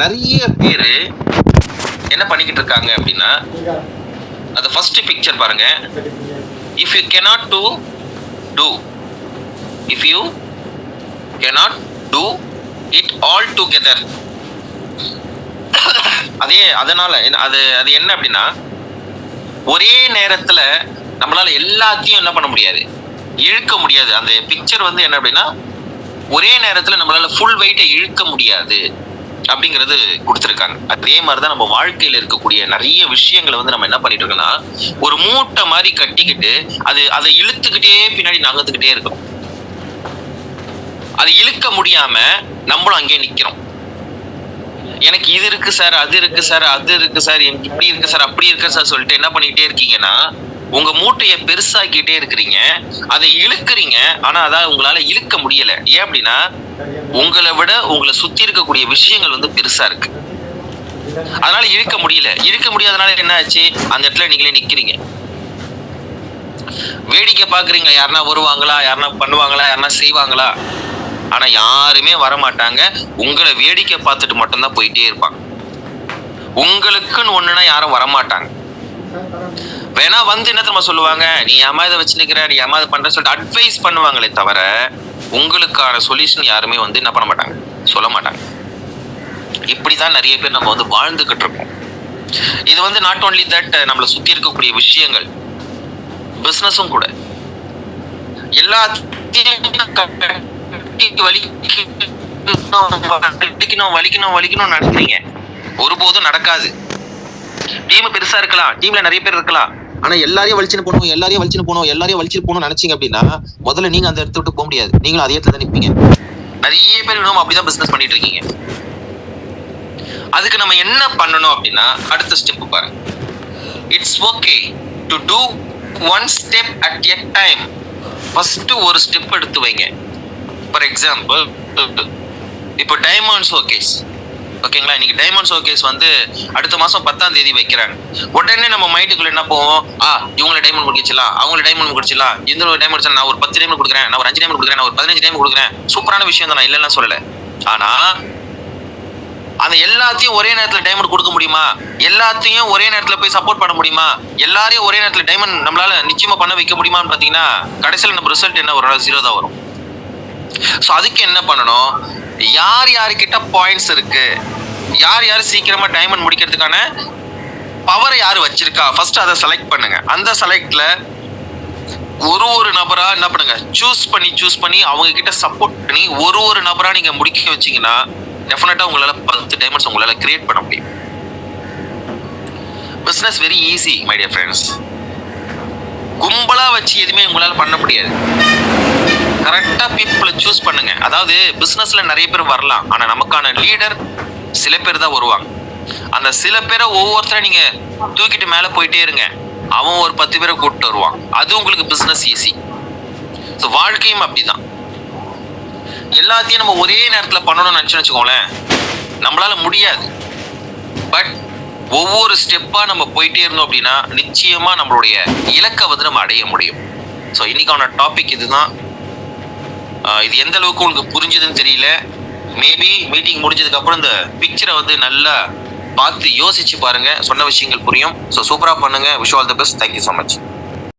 நிறைய பேர் என்ன பண்ணிக்கிட்டு இருக்காங்க அப்படின்னா, அந்த ஃபர்ஸ்ட் பிக்சர் பாருங்க. If you cannot do if you cannot do it all together. அதனால அது என்ன அப்படின்னா, ஒரே நேரத்துல நம்மளால எல்லாத்தையும் என்ன பண்ண முடியாது, இழுக்க முடியாது. அந்த பிக்சர் வந்து என்ன அப்படின்னா, ஒரே நேரத்துல நம்மளால ஃபுல் வெயிட்டை இழுக்க முடியாது அப்படிங்கிறது கொடுத்துருக்காங்க. அதே மாதிரிதான் நம்ம வாழ்க்கையில இருக்கக்கூடிய நிறைய விஷயங்களை வந்து நம்ம என்ன பண்ணிட்டு இருக்கோம்னா, ஒரு மூட்டை மாதிரி கட்டிக்கிட்டு அதை இழுத்துக்கிட்டே பின்னாடி நகர்ந்துக்கிட்டே இருக்கோம். அது இழுக்க முடியாம நம்மளும் அங்கே நிக்கிறோம். எனக்கு இது இருக்கு சார், அது இருக்கு சார், அது இருக்கு சார், எனக்கு இப்படி இருக்கு சார், அப்படி இருக்கு சார் சொல்லிட்டு என்ன பண்ணிக்கிட்டே இருக்கீங்கன்னா, உங்க மூட்டையை பெருசாக்கிட்டே இருக்கிறீங்க, அதை இழுக்கிறீங்க. ஆனா அதான் உங்களால இழுக்க முடியல. ஏன் அப்படின்னா, உங்களை விட உங்களை சுத்தி இருக்கக்கூடிய விஷயங்கள் வந்து பெருசா இருக்கு. அதனால இழுக்க முடியல. இழுக்க முடியாதனால என்ன ஆச்சு, அந்த இடத்துல நீங்களே நிக்கிறீங்க. வேடிக்கை பாக்குறீங்க, யாருன்னா வருவாங்களா, யாருன்னா பண்ணுவாங்களா, யாருன்னா செய்வாங்களா. ஆனா யாருமே வரமாட்டாங்க. உங்களை வேடிக்கை பார்த்துட்டு மட்டும்தான் போயிட்டே இருப்பாங்க. உங்களுக்குன்னு ஒண்ணுன்னா யாரும் வரமாட்டாங்க. வேணா வந்து என்ன தெரியுமா சொல்லுவாங்க, நீ ஏமா இதை வச்சு நிக்கிற, நீ ஏமா இதை பண்ற சொல்லிட்டு அட்வைஸ் பண்ணுவாங்களே தவிர, உங்களுக்கான சொல்யூஷன் யாருமே வந்து என்ன பண்ண மாட்டாங்க, சொல்ல மாட்டாங்க. இப்படிதான் நிறைய பேர் நம்ம வந்து வாழ்ந்துகிட்டு இருக்கோம். இது வந்து நாட் ஓன்லி தட், நம்மளை சுத்தி இருக்கக்கூடிய விஷயங்கள், பிசினஸும் கூட. எல்லாத்தையும் வலிக்கணும் நினைக்கிறீங்க, ஒருபோதும் நடக்காது. டீம் பெருசா இருக்கலாம், டீம்ல நிறைய பேர் இருக்கலாம், ஆனா எல்லாரையும் வலிச்சுன்னு போகணும் நினைச்சீங்க அப்படின்னா, முதல்ல நீங்க அந்த இடத்த விட்டு போக முடியாது. நீங்களும் அதே இடத்துல தான் நிற்பீங்க. நிறைய பேர் இன்னும் அப்படிதான் பிசினஸ் பண்ணிட்டு இருக்கீங்க. அதுக்கு நம்ம என்ன பண்ணணும் அப்படின்னா, அடுத்த ஸ்டெப் பாருங்க. It's okay to do one step at a time. First ஒரு ஸ்டெப் எடுத்து வைங்க. ஃபார் எக்ஸாம்பிள், இப்போ டைமண்ட் ஷோகேஸ், ஓகேங்களா? இன்னைக்கு டைமண்ட் ஷோகேஸ் வந்து அடுத்த மாசம் 10ஆம் தேதி வைக்கிறாங்க. உடனே நம்ம மைண்டுக்குள்ள என்ன போவோம், இவங்களை டைமண்ட் முடிச்சிடலாம், அவங்களை டைமண்ட் முடிச்சிடலாம், இந்த ஒரு டைமண்ட், நான் ஒரு 10 டைமண்ட் கொடுக்குறேன், நான் ஒரு 5 டைமண்ட் கொடுக்குறேன், நான் ஒரு 15 டைமண்ட் கொடுக்குறேன். சூப்பரான விஷயம் தான், நான் இல்லைன்னா சொல்லலை. ஆனா அந்த எல்லாத்தையும் ஒரே நேரத்துல டைமண்ட் கொடுக்க முடியுமா? எல்லாத்தையும் ஒரே நேரத்துல போய் சப்போர்ட் பண்ண முடியுமா? எல்லாரையும் ஒரே நேரத்துல டைமண்ட் நம்மளால நிச்சயமா பண்ண வைக்க முடியுமான்னு பாத்தீங்கன்னா, கடைசியில் நம்ம ரிசல்ட் என்ன வரும், 0 தான் வரும். ஸோ அதுக்கு என்ன பண்ணணும், யார் யாருக்கிட்ட பாயிண்ட்ஸ் இருக்கு, யார் சீக்கிரமா டைமண்ட் முடிக்கிறதுக்கான பவரை யாரு வச்சிருக்கா, ஃபர்ஸ்ட் அதை செலக்ட் பண்ணுங்க. அந்த செலக்ட்ல ஒரு நபரா என்ன பண்ணுங்க, சூஸ் பண்ணி அவங்க கிட்ட சப்போர்ட் பண்ணி ஒரு நபரா நீங்க முடிக்க வச்சீங்கன்னா, டெஃபினட்டா உங்களால 10 டைமண்ட்ஸ் உங்களால கிரியேட் பண்ண முடியும். Business very easy my dear friends. கும்பலா வச்சு எதுவுமே உங்களால பண்ண முடியாது. கரெக்டா பீப்புளை சூஸ் பண்ணுங்க. அதாவது பிசினஸ்ல நிறைய பேர் வரலாம், ஆனா நமக்கான லீடர் சில பேர் தான் வருவாங்க. அந்த சில பேரை ஒவ்வொருத்தரை நீங்க தூக்கிட்டு மேல போயிட்டே இருங்க, அவன் ஒரு 10 பேரை கூப்பிட்டு வருவான். அது உங்களுக்கு பிசினஸ் ஈஸி. ஸோ வாழ்க்கையும் அப்படிதான். எல்லாத்தையும் நம்ம ஒரே நேரத்துல பண்ணணும்னு நினைச்சு வச்சுக்கோங்களேன், நம்மளால முடியாது. பட் ஒவ்வொரு ஸ்டெப்பா நம்ம போயிட்டே இருந்தோம் அப்படின்னா நிச்சயமா நம்மளுடைய இலக்கை வந்து நம்ம அடைய முடியும். ஸோ இன்னைக்கான டாபிக் இதுதான். இது எந்த அளவுக்கு உங்களுக்கு புரிஞ்சதுன்னு தெரியல. மேபி மீட்டிங் முடிஞ்சதுக்கு அப்புறம் இந்த பிக்சரை வந்து நல்லா பார்த்து யோசிச்சு பாருங்க, சொன்ன விஷயங்கள் புரியும். ஸோ சூப்பரா பண்ணுங்க. Wish all the best. Thank you so much.